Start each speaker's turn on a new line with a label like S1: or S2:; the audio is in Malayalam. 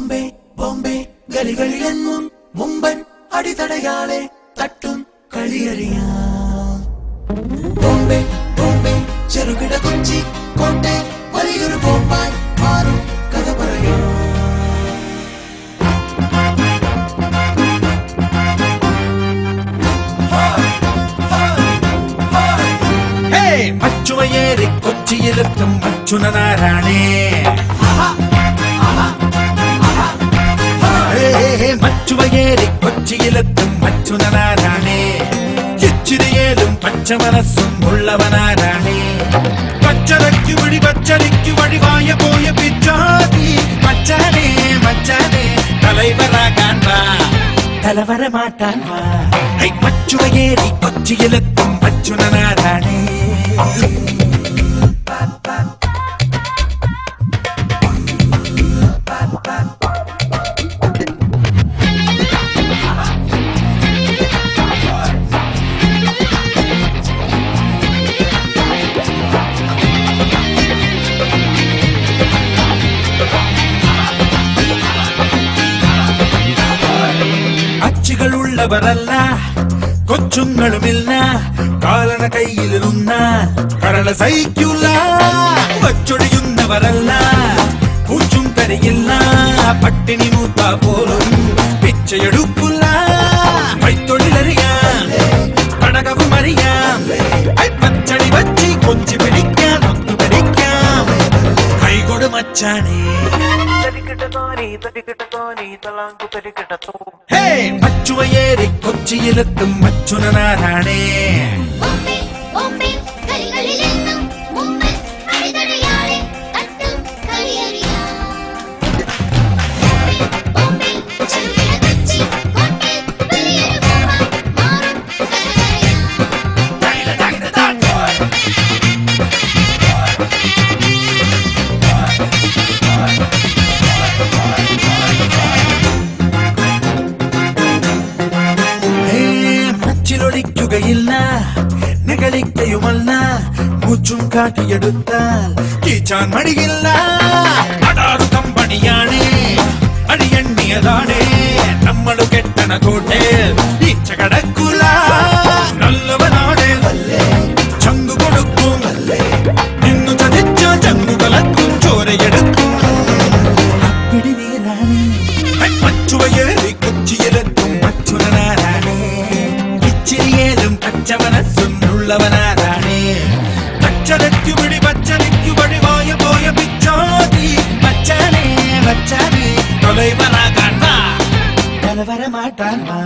S1: ബോംബെ ബോംബെ ഗലികളിലെങ്ങും മുമ്പൻ അടിതടയാളെ തട്ടും കളിയറിയാം. ബോംബെ ബോംബെ ചെറുകിട കൊച്ചി കോട്ടെ വലിയൊരു ബോംബായി മാറും കഥ പറയാം.
S2: മച്ചുവയേറി കൊച്ചിയിലെത്തും മച്ചുനാരാണേ. മച്ചുവയേറി കൊച്ചിയിലെത്തും മച്ചുനാരാണേ. ഇച്ചിരിയേലും പച്ച മനസ്സും ഉള്ളവനാരാണേ. പച്ചരയ്ക്കു വഴി പച്ചരിക്കു വഴിവായ പോയ പിച്ചാതി മച്ചാനേ മച്ചാനേ തലൈവറാകാൻ വാ തലവര മാറ്റാൻ വാ. മച്ചുവയേറി കൊച്ചിയിലെത്തും മച്ചുനാരാണേ. അച്ചുകളുള്ളവരല്ല കൊച്ചുങ്ങളുമില്ല. കാലണ കയ്യിലിരുന്ന കരള സഹിക്കില്ല. വച്ചൊടിയുന്നവരല്ല പൂച്ചും കരയില്ല. പട്ടിണി മൂത്ത പോലും പിച്ചയെടുക്കില്ല. കൈത്തൊഴിലറിയാം കടകവും അറിയാം. പച്ചടി വച്ചി കൊഞ്ചി പിടിക്കാം ഒത്തു പിടിക്കാം. കൈകൊടു മച്ചാനേ മച്ചുവയേറി കൊച്ചിയിലെത്തും മച്ചുനാരാണേ. ൊഴിക്കുകയില്ല നെകളിക്കയുമല്ല. മൂച്ചും കാട്ടിയെടുത്താൽ കീച്ചാൻ മടിയില്ല. അടാറു കമ്പണിയാണ് അടിയണ്ണിയതാണ്. നമ്മളു കെട്ടണ കോട്ടെ ഈച്ച കടക്കൂല. നല്ലവനാണ് ചങ്കു കൊടുക്കും. നിന്നു ചതിച്ച ചങ്കു കലക്കും ചോരയെടുക്കും. പിടിനീരാണ് മച്ചുവയേറി കൊച്ചിയിലെത്തും മച്ചുനാരാണേ. ഇച്ചിരിയേലും പച്ച മനസ്സുള്ളവനാരാണേ. പച്ചരയ്ക്കു പിടി പച്ചരിക്കു വഴിവായ പോയ പിച്ചാതി മച്ചാനേ മച്ചാനേ തൊലൈവറാകാൻ വാ തലവര മാറ്റാൻ വാ.